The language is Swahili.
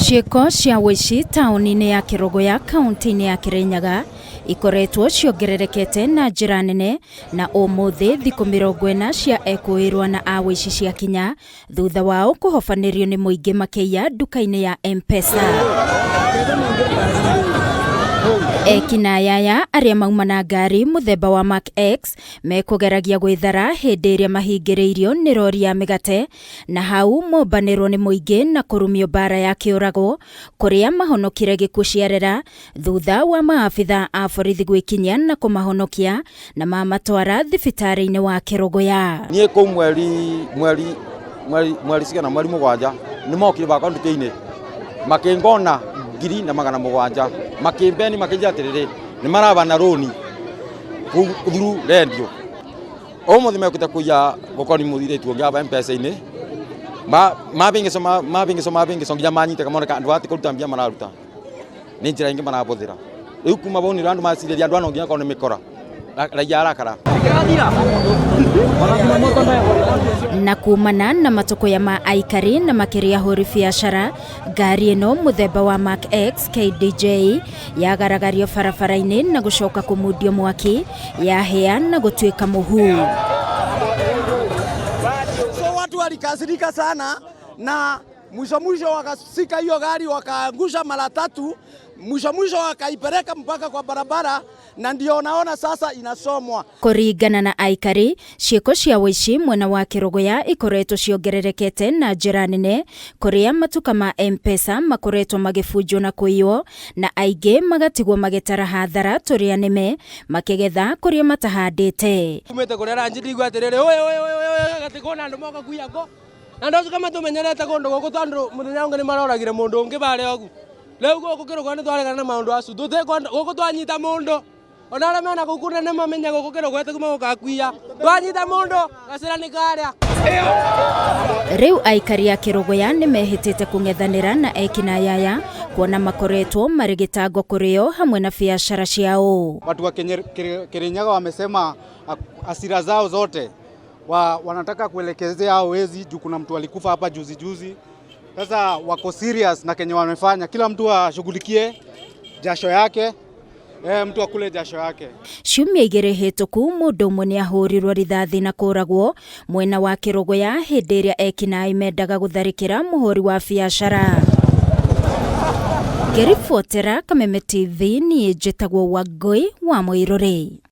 Cieko cia wici tauni-ini ya Kirogoya kaunti-ini ya Kirinyaga ikoretwo ciongererekete na njira nene na umuthi thikũ 40 cia ekuirwa na a wici cia kinya thutha wao kuhofanirio ni muingi makĩiya duka-ini ya M-Pesa. Ekina yaya aria mauma na ngari muthemba wa Mark X mekugeragia gwithara hindi iria mahingĩrĩirio ni rori ya migate na hau mombanĩrwo ni muingi na kurumio bara ya kiurago kuria mahonokire gĩkuũ ciarera thutha wa maabitha a borithi gwikinya na kumahonokia na mamatwara thibitari-ini wa Kirogoya. Nie ko mweri cigana mweri mugwanja ni mokire bakwa nduka-ini makingona ngiri na magana mugwanja makimbeni makija atiriri ni maraba na roni thuru rendio omuthi mekuta kuya gukoni muthiretu ngaba M-Pesa-ini mabingi songia manyite kamoneka andu ati kuruta mbia mararuta ni njira ingi marabuthira riu kuma boni randu maciriria andu anongia kone mikora raia arakara na kumana na matokoya ma aikari na makiria hori biashara ngari ino muthemba wa Mark X KDJ yagaragario barabara-ini na gucoka kumudio mwaki yahia na gutuika muhu. So watu walikasirika sana na mwisho wakasika hiyo gari wakaangusha mara tatu, mwisho wakaipeleka mpaka kwa barabara na ndio naona sasa inasomwa. Kuringana na aikari, cieko cia wici mwena wa Kirogoya ikoretwo ciongererekete na njira nene kuria matuka ma M-Pesa makoretwo magibunjwo na kuiywo na aingi magatigwo magitara hathara turia nime makigetha kuria matahandite. Tumete kurera njiri atiriri oye gatikona andu moka kuiya ngo na ndoco kama tumenyerete kundu guku tondu muthenya ungi ni maroragire mundu ungi bare ogu riu guku Kirogoya ni twaregana na maundu acu guku twanyita mundu ona aria mena guku nene mamenya guku Kirogoya tikuma gukakuia twanyita mundu gacira ni karia. Riu aikari a Kirogoya ni mehitite kung'ethanira na ekina yaya kuona makoretwo marigitango kurio hamwe na biashara ciao. Watu wa Kirinyaga wamesema asira zao zote wanataka kuelekezea hao wezi juu kuna mtu alikufa hapa juzi. Sasa wako serious na kenye wamefanya, kila mtu ashughulikie jasho yake, mtu akule jasho yake. Ciumia igĩrĩ hĩtũku mũndũ ũmwe nĩ ahũrirwo rithathi na kũragwo mwena wa Kirogoya hĩndĩ ĩrĩa ekinaĩ mendaga gũtharĩkĩra mũhũri wa biashara. Ngĩribotera Kameme TV niĩ njĩtagwo Wangui wa Mũirũrĩ.